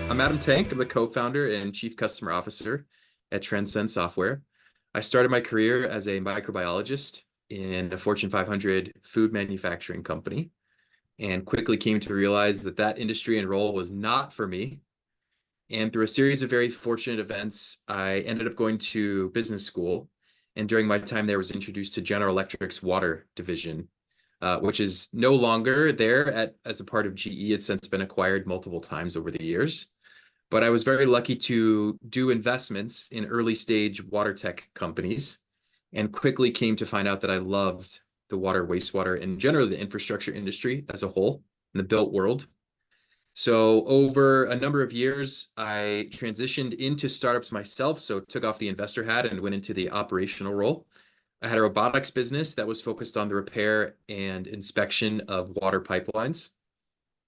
I'm Adam Tank. I'm the co-founder and chief customer officer at Transcend Software. I started my career as a microbiologist in a Fortune 500 food manufacturing company and quickly came to realize that that industry and role was not for me. And through a series of very fortunate events, I ended up going to business school. And during my time there, was introduced to General Electric's water division, which is no longer there as a part of GE. It's since been acquired multiple times over the years. But I was very lucky to do investments in early stage water tech companies and quickly came to find out that I loved the water, wastewater, and generally the infrastructure industry as a whole in the built world. So over a number of years, I transitioned into startups myself. So took off the investor hat and went into the operational role. I had a robotics business that was focused on the repair and inspection of water pipelines.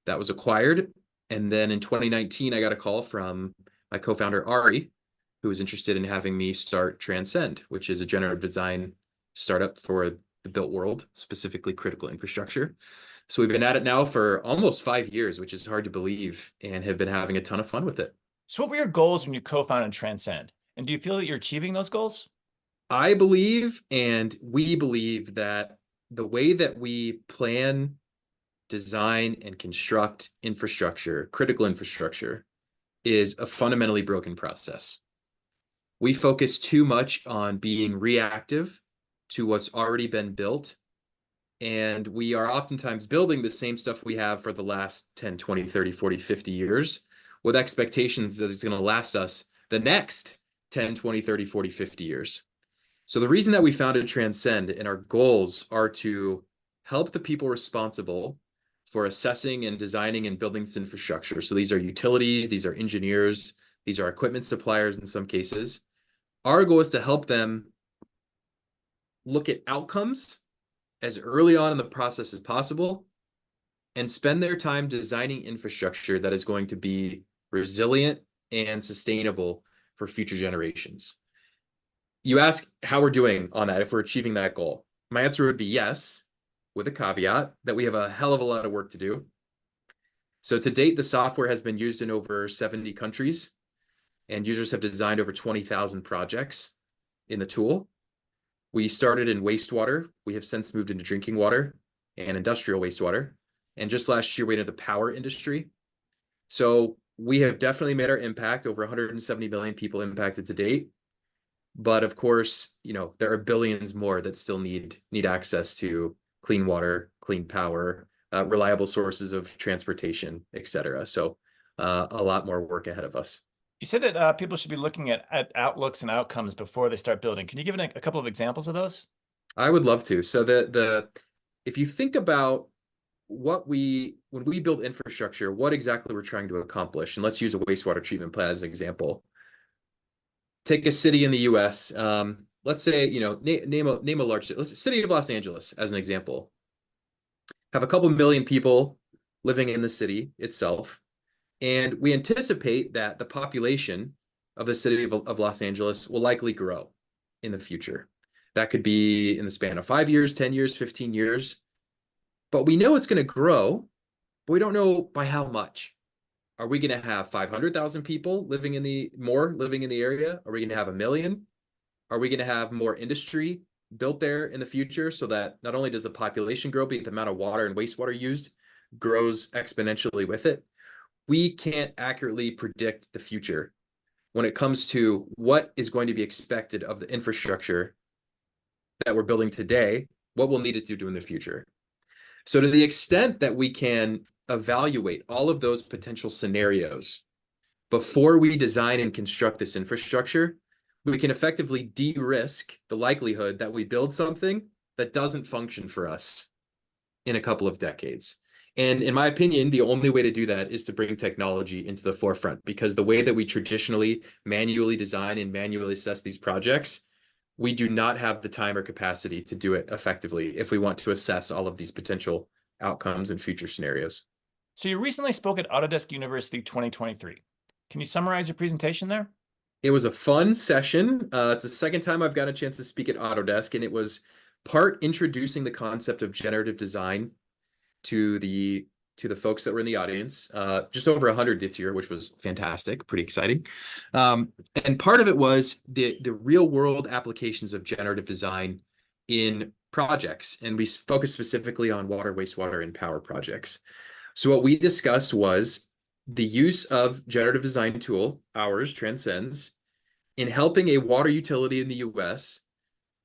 That was acquired. And then in 2019, I got a call from my co-founder, Ari, who was interested in having me start Transcend, which is a generative design startup for the built world, specifically critical infrastructure. So we've been at it now for almost 5 years, which is hard to believe, and have been having a ton of fun with it. So what were your goals when you co-founded Transcend? And do you feel that you're achieving those goals? I believe, and we believe, that the way that we plan, design, and construct infrastructure, critical infrastructure, is a fundamentally broken process. We focus too much on being reactive to what's already been built. And we are oftentimes building the same stuff we have for the last 10, 20, 30, 40, 50 years with expectations that it's going to last us the next 10, 20, 30, 40, 50 years. So the reason that we founded Transcend and our goals are to help the people responsible for assessing and designing and building this infrastructure. So these are utilities, these are engineers, these are equipment suppliers in some cases. Our goal is to help them look at outcomes as early on in the process as possible and spend their time designing infrastructure that is going to be resilient and sustainable for future generations. You ask how we're doing on that, if we're achieving that goal. My answer would be yes, with a caveat that we have a hell of a lot of work to do. So to date, the software has been used in over 70 countries, and users have designed over 20,000 projects in the tool. We started in wastewater. We have since moved into drinking water and industrial wastewater. And just last year, we entered the power industry. So we have definitely made our impact, over 170 million people impacted to date. But of course, there are billions more that still need access to clean water, clean power, reliable sources of transportation, et cetera. So a lot more work ahead of us. You said that people should be looking at outlooks and outcomes before they start building. Can you give a couple of examples of those? I would love to. So if you think about when we build infrastructure, what exactly we're trying to accomplish, and let's use a wastewater treatment plant as an example. Take a city in the U.S. Let's say, name a large city. Let's city of Los Angeles as an example. Have a couple million people living in the city itself, and we anticipate that the population of the city of Los Angeles will likely grow in the future. That could be in the span of 5 years, 10 years, 15 years. But we know it's going to grow, but we don't know by how much. Are we going to have 500,000 people living in the area? Are we going to have a million? Are we going to have more industry built there in the future so that not only does the population grow, but the amount of water and wastewater used grows exponentially with it? We can't accurately predict the future when it comes to what is going to be expected of the infrastructure that we're building today, what we'll need it to do in the future. So to the extent that we can evaluate all of those potential scenarios before we design and construct this infrastructure, we can effectively de-risk the likelihood that we build something that doesn't function for us in a couple of decades. And in my opinion, the only way to do that is to bring technology into the forefront, because the way that we traditionally manually design and manually assess these projects, we do not have the time or capacity to do it effectively if we want to assess all of these potential outcomes and future scenarios. So you recently spoke at Autodesk University 2023. Can you summarize your presentation there? It was a fun session. It's the second time I've got a chance to speak at Autodesk, and it was part introducing the concept of generative design to the to the folks that were in the audience. Just over 100 this year, which was fantastic, pretty exciting. And part of it was the real world applications of generative design in projects. And we focused specifically on water, wastewater, and power projects. So what we discussed was the use of generative design tool, ours, Transcends, in helping a water utility in the US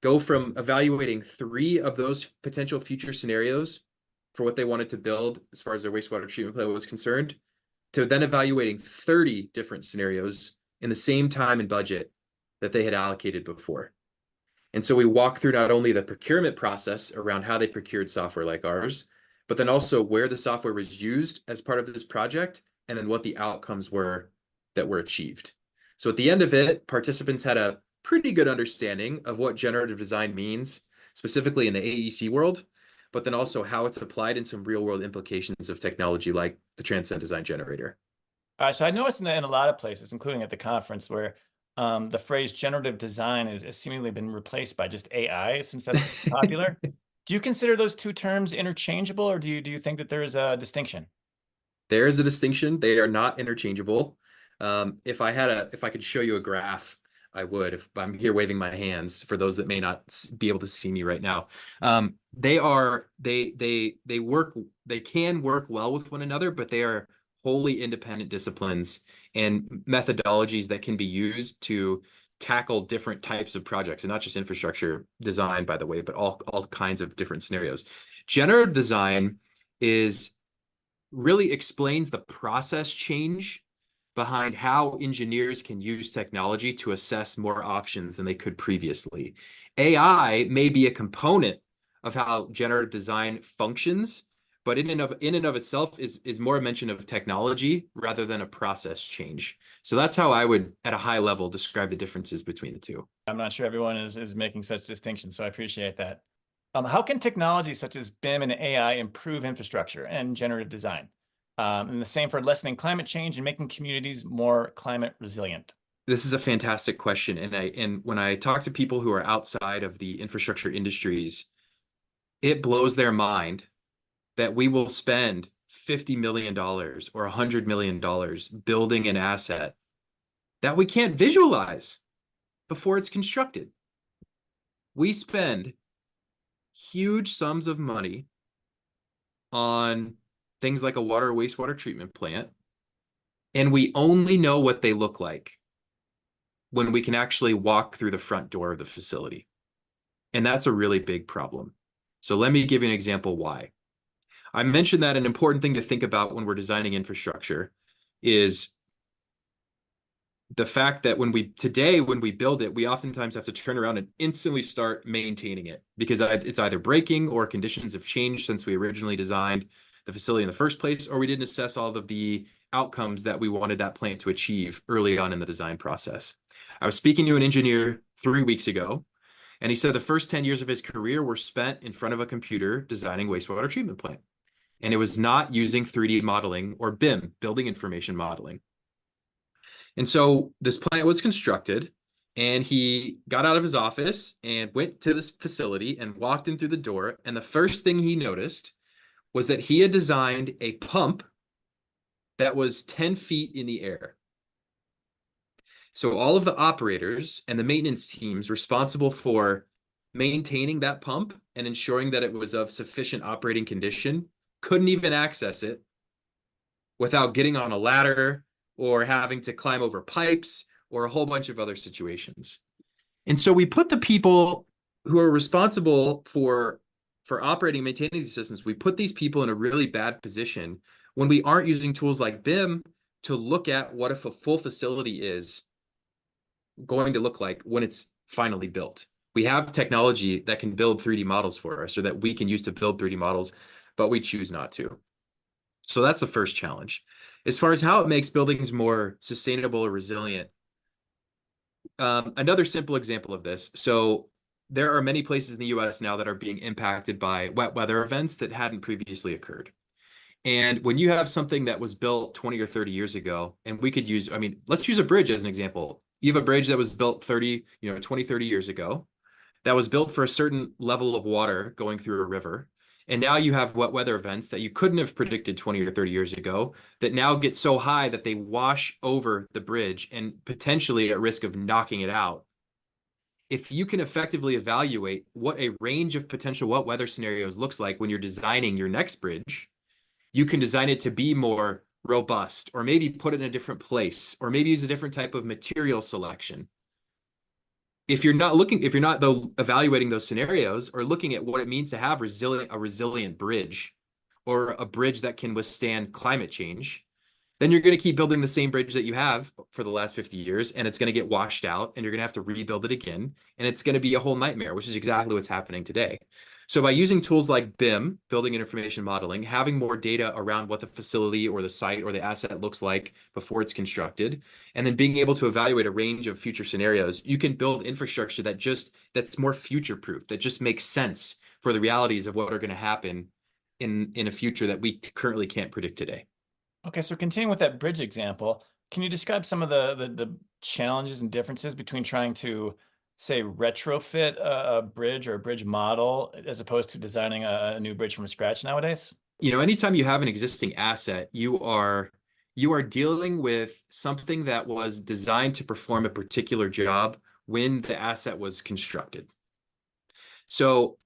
go from evaluating 3 of those potential future scenarios for what they wanted to build as far as their wastewater treatment plant was concerned, to then evaluating 30 different scenarios in the same time and budget that they had allocated before. And so we walk through not only the procurement process around how they procured software like ours, but then also where the software was used as part of this project, and then what the outcomes were that were achieved. So at the end of it, participants had a pretty good understanding of what generative design means, specifically in the AEC world, but then also how it's applied in some real world implications of technology like the Transcend Design Generator. So I noticed in a lot of places, including at the conference, where the phrase generative design has seemingly been replaced by just AI since that's popular. Do you consider those two terms interchangeable, or do you think that there is a distinction? There is a distinction. They are not interchangeable. If I could show you a graph, I would. If I'm here waving my hands for those that may not be able to see me right now, they work. They can work well with one another, but they are wholly independent disciplines and methodologies that can be used to tackle different types of projects, and not just infrastructure design, by the way, but all kinds of different scenarios. Generative design is really explains the process change behind how engineers can use technology to assess more options than they could previously. AI may be a component of how generative design functions, but in and of itself is more a mention of technology rather than a process change. So that's how I would, at a high level, describe the differences between the two. I'm not sure everyone is making such distinctions, so I appreciate that. How can technology such as BIM and AI improve infrastructure and generative design? And the same for lessening climate change and making communities more climate resilient. This is a fantastic question. And when I talk to people who are outside of the infrastructure industries, it blows their mind that we will spend $50 million or $100 million building an asset that we can't visualize before it's constructed. We spend huge sums of money on things like a water or wastewater treatment plant, and we only know what they look like when we can actually walk through the front door of the facility. And that's a really big problem. So let me give you an example why. I mentioned that an important thing to think about when we're designing infrastructure is the fact that when we build it, we oftentimes have to turn around and instantly start maintaining it because it's either breaking or conditions have changed since we originally designed the facility in the first place, or we didn't assess all of the outcomes that we wanted that plant to achieve early on in the design process. I was speaking to an engineer 3 weeks ago, and he said the first 10 years of his career were spent in front of a computer designing wastewater treatment plant. And it was not using 3D modeling or BIM, building information modeling. And so this plant was constructed, and he got out of his office and went to this facility and walked in through the door. And the first thing he noticed was that he had designed a pump that was 10 feet in the air. So all of the operators and the maintenance teams responsible for maintaining that pump and ensuring that it was of sufficient operating condition couldn't even access it without getting on a ladder or having to climb over pipes or a whole bunch of other situations. And so we put the people who are responsible for operating and maintaining these systems, we put these people in a really bad position when we aren't using tools like BIM to look at what if a full facility is going to look like when it's finally built. We have technology that can build 3D models for us or that we can use to build 3D models, but we choose not to. So that's the first challenge. As far as how it makes buildings more sustainable or resilient, another simple example of this. So there are many places in the US now that are being impacted by wet weather events that hadn't previously occurred. And when you have something that was built 20 or 30 years ago, and we could use, let's use a bridge as an example. You have a bridge that was built 20, 30 years ago, that was built for a certain level of water going through a river. And now you have wet weather events that you couldn't have predicted 20 or 30 years ago that now get so high that they wash over the bridge and potentially at risk of knocking it out. If you can effectively evaluate what a range of potential wet weather scenarios looks like when you're designing your next bridge, you can design it to be more robust, or maybe put it in a different place, or maybe use a different type of material selection. If you're not though evaluating those scenarios or looking at what it means to have a resilient bridge, or a bridge that can withstand climate change, then you're going to keep building the same bridge that you have for the last 50 years, and it's going to get washed out, and you're going to have to rebuild it again, and it's going to be a whole nightmare, which is exactly what's happening today. So by using tools like BIM, building and information modeling, having more data around what the facility or the site or the asset looks like before it's constructed, and then being able to evaluate a range of future scenarios, you can build infrastructure that's more future-proof, that just makes sense for the realities of what are going to happen in a future that we currently can't predict today. Okay, so continuing with that bridge example, can you describe some of the challenges and differences between trying to, say, retrofit a bridge or a bridge model as opposed to designing a new bridge from scratch nowadays? Anytime you have an existing asset, you are dealing with something that was designed to perform a particular job when the asset was constructed. So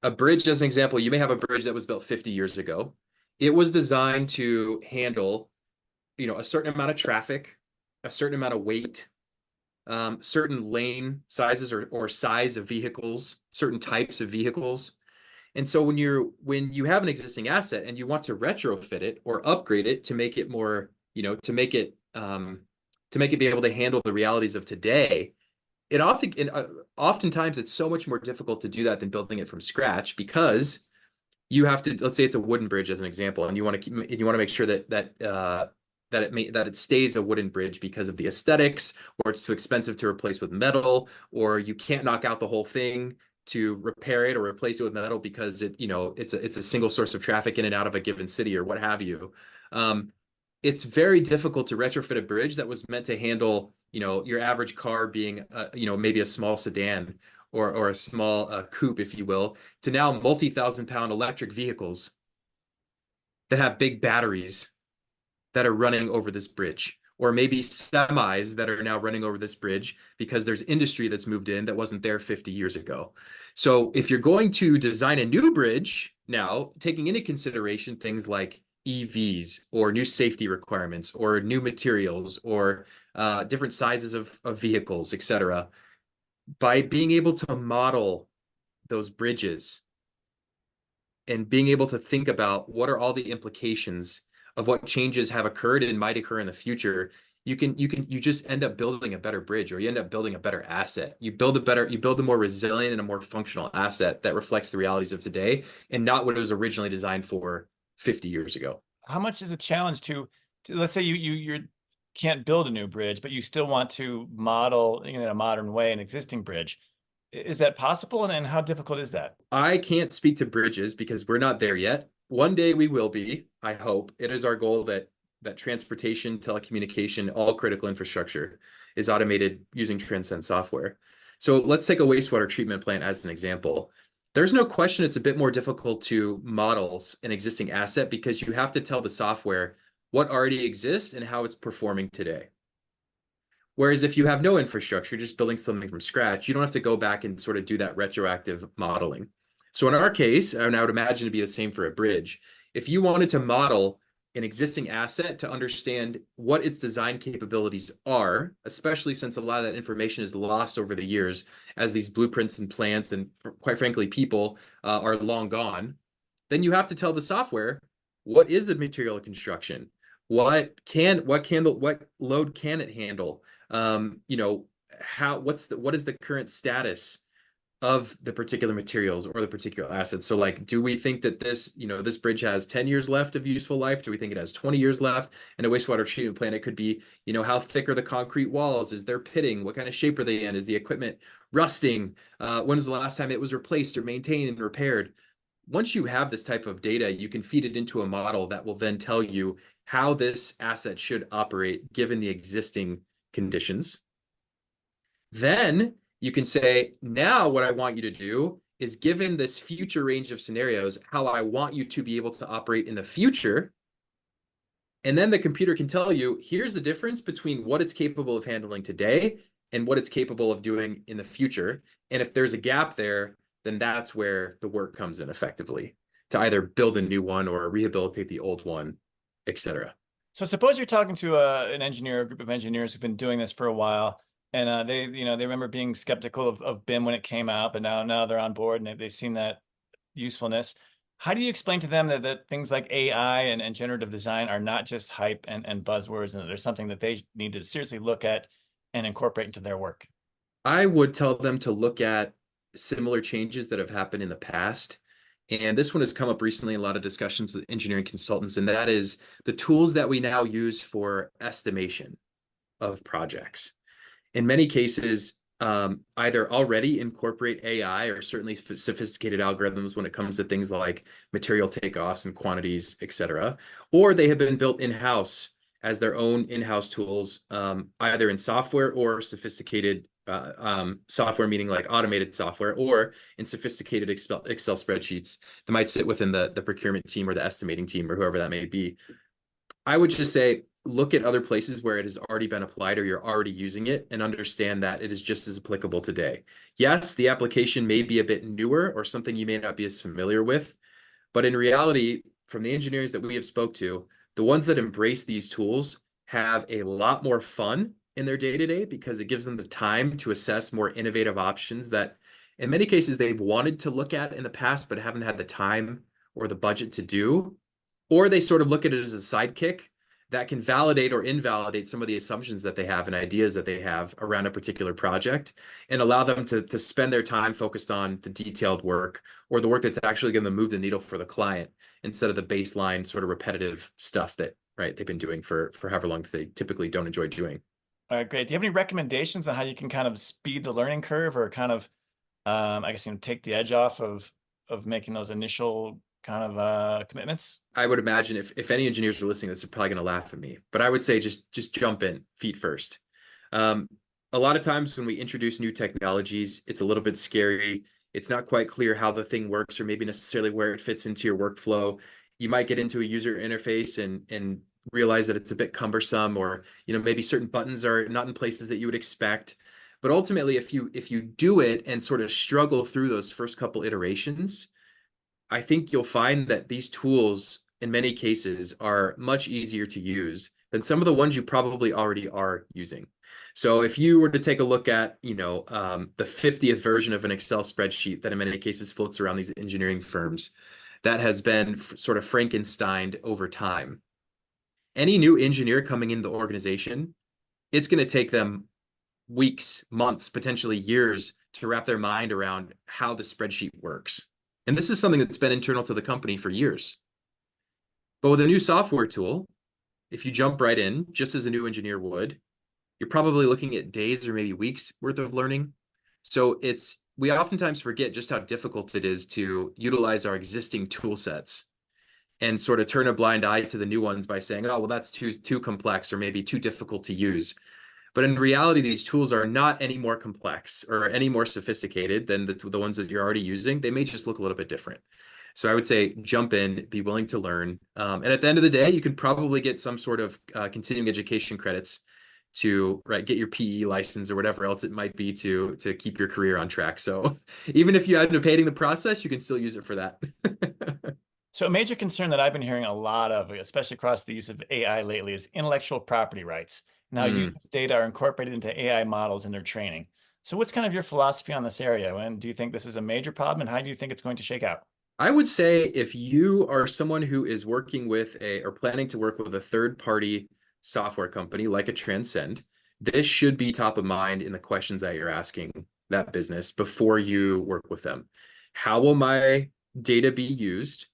a bridge, as an example, you may have a bridge that was built 50 years ago. It was designed to handle, a certain amount of traffic, a certain amount of weight, certain lane sizes or size of vehicles, certain types of vehicles. And so when you have an existing asset and you want to retrofit it or upgrade it to make it more, to make it be able to handle the realities of today, oftentimes it's so much more difficult to do that than building it from scratch, because you have to, let's say it's a wooden bridge as an example, and you want to make sure that it stays a wooden bridge because of the aesthetics, or it's too expensive to replace with metal, or you can't knock out the whole thing to repair it or replace it with metal because it's a single source of traffic in and out of a given city or what have you. It's very difficult to retrofit a bridge that was meant to handle, your average car being, maybe a small sedan or a small coupe, if you will, to now multi-thousand-pound electric vehicles that have big batteries that are running over this bridge, or maybe semis that are now running over this bridge because there's industry that's moved in that wasn't there 50 years ago. So if you're going to design a new bridge now, taking into consideration things like EVs or new safety requirements or new materials or different sizes of vehicles, etc., by being able to model those bridges and being able to think about what are all the implications of what changes have occurred and might occur in the future, you just end up building a better bridge, or you end up building a better asset. You build a more resilient and a more functional asset that reflects the realities of today and not what it was originally designed for 50 years ago. How much is a challenge to let's say you can't build a new bridge, but you still want to model in a modern way an existing bridge? Is that possible, and how difficult is that? I can't speak to bridges because we're not there yet. One day we will be, I hope. It is our goal that transportation, telecommunication, all critical infrastructure is automated using Transcend software. So let's take a wastewater treatment plant as an example. There's no question it's a bit more difficult to model an existing asset because you have to tell the software what already exists and how it's performing today. Whereas if you have no infrastructure, just building something from scratch, you don't have to go back and sort of do that retroactive modeling. So in our case, and I would imagine it'd be the same for a bridge, if you wanted to model an existing asset to understand what its design capabilities are, especially since a lot of that information is lost over the years as these blueprints and plans and quite frankly, people are long gone, then you have to tell the software, what is the material of construction? What load can it handle? What is the current status of the particular materials or the particular assets? So like, do we think that this bridge has 10 years left of useful life? Do we think it has 20 years left? And a wastewater treatment plant, it could be, how thick are the concrete walls? Is there pitting? What kind of shape are they in? Is the equipment rusting? When was the last time it was replaced or maintained and repaired? Once you have this type of data, you can feed it into a model that will then tell you how this asset should operate given the existing conditions. Then you can say, now what I want you to do is given this future range of scenarios, how I want you to be able to operate in the future. And then the computer can tell you, here's the difference between what it's capable of handling today and what it's capable of doing in the future. And if there's a gap there, then that's where the work comes in effectively to either build a new one or rehabilitate the old one, etc. So suppose you're talking to an engineer, a group of engineers who've been doing this for a while, and they remember being skeptical of BIM when it came out, but now they're on board and they've seen that usefulness. How do you explain to them that things like AI and generative design are not just hype and buzzwords, and that there's something that they need to seriously look at and incorporate into their work? I would tell them to look at similar changes that have happened in the past. And this one has come up recently in a lot of discussions with engineering consultants, and that is the tools that we now use for estimation of projects. In many cases, either already incorporate AI or certainly sophisticated algorithms when it comes to things like material takeoffs and quantities, et cetera, or they have been built in-house as their own in-house tools, either in software or sophisticated software, meaning like automated software, or in sophisticated Excel spreadsheets that might sit within the procurement team or the estimating team or whoever that may be. I would just say, look at other places where it has already been applied or you're already using it and understand that it is just as applicable today. Yes, the application may be a bit newer or something you may not be as familiar with, but in reality, from the engineers that we have spoke to, the ones that embrace these tools have a lot more fun in their day-to-day because it gives them the time to assess more innovative options that in many cases they've wanted to look at in the past but haven't had the time or the budget to do. Or they sort of look at it as a sidekick that can validate or invalidate some of the assumptions that they have and ideas that they have around a particular project and allow them to spend their time focused on the detailed work or the work that's actually going to move the needle for the client instead of the baseline sort of repetitive stuff that, right, they've been doing for however long they typically don't enjoy doing. All right, great. Do you have any recommendations on how you can kind of speed the learning curve or kind of, I guess, take the edge off of making those initial kind of commitments? I would imagine if any engineers are listening, this are probably going to laugh at me, but I would say just jump in feet first. Um, a lot of times when we introduce new technologies, it's a little bit scary. It's not quite clear how the thing works or maybe necessarily where it fits into your workflow. You might get into a user interface and realize that it's a bit cumbersome, or maybe certain buttons are not in places that you would expect. But ultimately, if you do it and sort of struggle through those first couple iterations, I think you'll find that these tools, in many cases, are much easier to use than some of the ones you probably already are using. So if you were to take a look at, the 50th version of an Excel spreadsheet that in many cases floats around these engineering firms, that has been sort of Frankensteined over time. Any new engineer coming into the organization, it's going to take them weeks, months, potentially years to wrap their mind around how the spreadsheet works. And this is something that's been internal to the company for years. But with a new software tool, if you jump right in, just as a new engineer would, you're probably looking at days or maybe weeks worth of learning. So we oftentimes forget just how difficult it is to utilize our existing tool sets and sort of turn a blind eye to the new ones by saying, oh, well, that's too complex or maybe too difficult to use. But in reality, these tools are not any more complex or any more sophisticated than the ones that you're already using. They may just look a little bit different. So I would say jump in, be willing to learn. And at the end of the day, you can probably get some sort of continuing education credits to get your PE license or whatever else it might be to keep your career on track. So even if you end up hating the process, you can still use it for that. So a major concern that I've been hearing a lot of, especially across the use of AI lately, is intellectual property rights and how users' data are incorporated into AI models in their training. So what's kind of your philosophy on this area? And do you think this is a major problem, and how do you think it's going to shake out? I would say if you are someone who is working with or planning to work with a third-party software company like a Transcend, this should be top of mind in the questions that you're asking that business before you work with them. How will my data be used?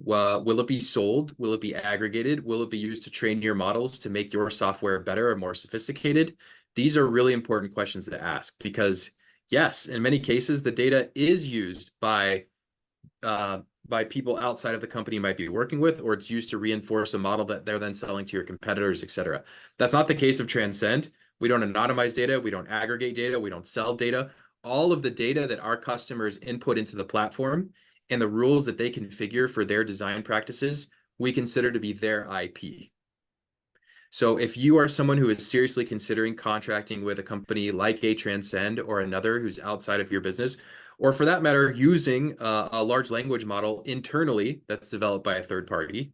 Will it be sold? Will it be aggregated? Will it be used to train your models to make your software better or more sophisticated? These are really important questions to ask because, yes, in many cases, the data is used by people outside of the company you might be working with, or it's used to reinforce a model that they're then selling to your competitors, et cetera. That's not the case of Transcend. We don't anonymize data. We don't aggregate data. We don't sell data. all of the data that our customers input into the platform and the rules that they configure for their design practices, we consider to be their IP. So if you are someone who is seriously considering contracting with a company like a Transcend or another who's outside of your business, or for that matter, using a large language model internally that's developed by a third party,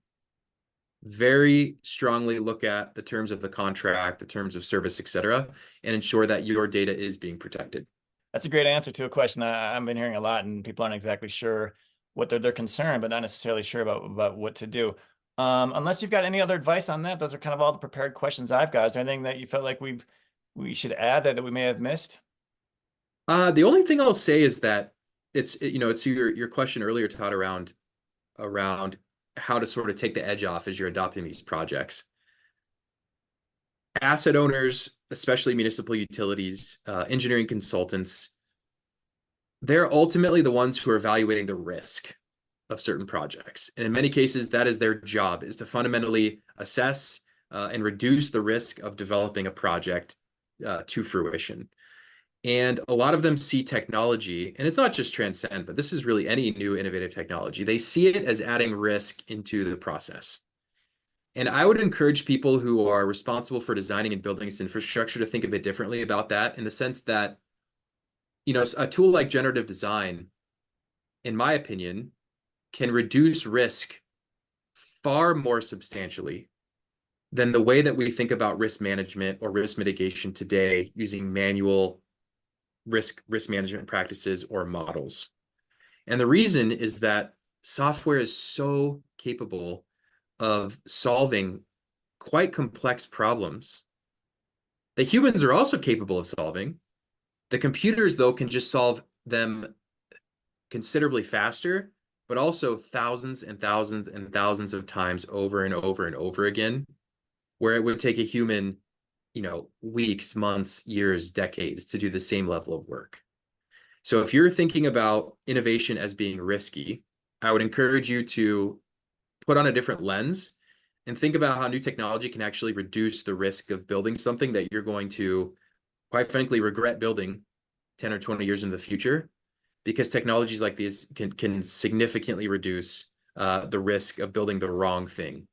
very strongly look at the terms of the contract, the terms of service, et cetera, and ensure that your data is being protected. That's a great answer to a question I've been hearing a lot, and people aren't exactly sure what they're concerned, but not necessarily sure about what to do. Unless you've got any other advice on that, those are kind of all the prepared questions I've got. Is there anything that you felt like we should add that we may have missed? The only thing I'll say is that it's your question earlier, Todd, around how to sort of take the edge off as you're adopting these projects. Asset owners, especially municipal utilities, engineering consultants, they're ultimately the ones who are evaluating the risk of certain projects. And in many cases, that is their job, is to fundamentally assess and reduce the risk of developing a project to fruition. And a lot of them see technology, and it's not just Transcend, but this is really any new innovative technology. They see it as adding risk into the process. And I would encourage people who are responsible for designing and building this infrastructure to think a bit differently about that, in the sense that, a tool like generative design, in my opinion, can reduce risk far more substantially than the way that we think about risk management or risk mitigation today using manual risk management practices or models. And the reason is that software is so capable of solving quite complex problems that humans are also capable of solving. The computers, though, can just solve them considerably faster, but also thousands and thousands and thousands of times over and over and over again, where it would take a human, weeks, months, years, decades to do the same level of work. So if you're thinking about innovation as being risky, I would encourage you to put on a different lens and think about how new technology can actually reduce the risk of building something that you're going to, quite frankly, regret building 10 or 20 years into the future, because technologies like these can significantly reduce the risk of building the wrong thing